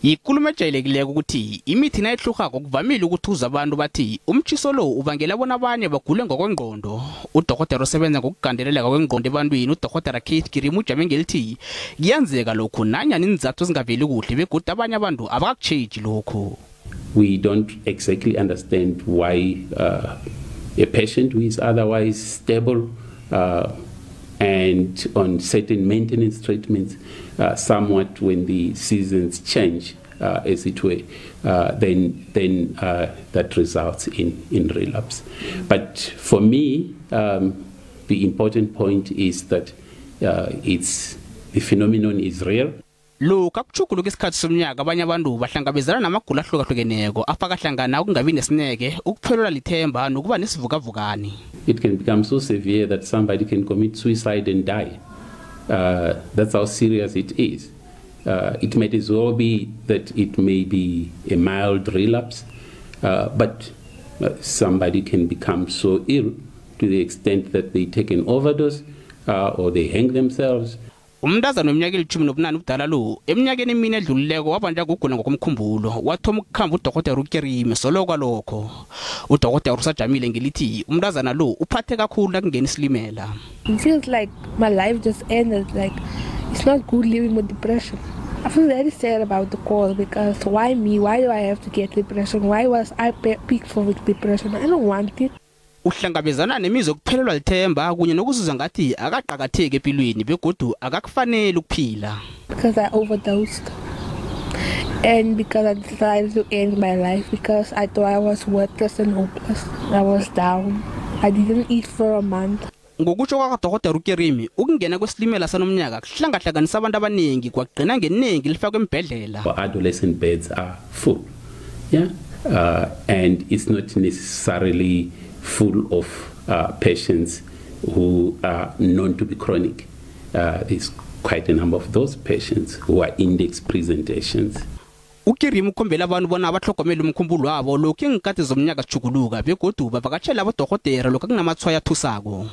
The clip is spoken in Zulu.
Ikulumo ejayelekileko ukuthi imithi nayitlhurhako kuvamile ukuthuza abantu bathi umtjhiso lo ubangela bona abanye bagule ngokwengqondo. Udokotela osebenza ngokugandeleleka kwengqondo ebantwini udokotela Kate Girimu ujame ngelithi kuyenzeka lokhu nanyana inzathu zingaveli kuhle begodu abanye abantu abakutjheji lokhu. We don't exactly understand why a patient who is otherwise stable and on certain maintenance treatments, somewhat when the seasons change, as it were, then that results in relapse. But for me, the important point is that the phenomenon is real. Lokhu ukutjhuguluka isikhathi somnyaka abanye abantu bahlangabezana namagula ahlukahlukeneko afaka hlangana ukungabi nesineke, ukuphelelwa lithemba nokuba nesivukavukani. It can become so severe that somebody can commit suicide and die. That's how serious it is. It might as well be that it may be a mild relapse, but somebody can become so ill to the extent that they take an overdose or they hang themselves. Umntazana weminyaka 18 ubudala lo eminyakeni emine edlulileko wabanjwa kugula ngokomkhumbulo wathoma ukukhamba udokotela uKerime solo kwalokho udokotela usajamile ngelithi umntazana lo uphathe kakhulu nakungena isilimela. It feels like my life just ended, like it's not good living with depression. I feel very sad about the call because why me? Why do I have to get depression? Why was I picked for depression? I don't want it. Uhlangabezana nemizwa yokuphelelwa lithemba kunye nokuzizwa ngathi akaqhakatheke empilweni begodu akakufanele ukuphila. Because I overdosed and because I decided to end my life because I thought I was worthless and hopeless. I was down. I didn't eat for a month. Ngokutsho kwakadokotela uKerime ukungena kwesilimela sanomnyaka kuhlangahlanganisa abantu abaningi kwagcina ngeningi lifakwe embedlela. Adolescent beds are full, yeah, and it's not necessarily full of patients who are known to be chronic. There's quite a number of those patients who are index presentations. Ukirima ukhombela abantu bona abahlogomela umkhumbulo wabo lokhu ngengqondo zomnyaka kuguluka begodu bavakatshela abodokotela lokhu kunamathwaya athusako.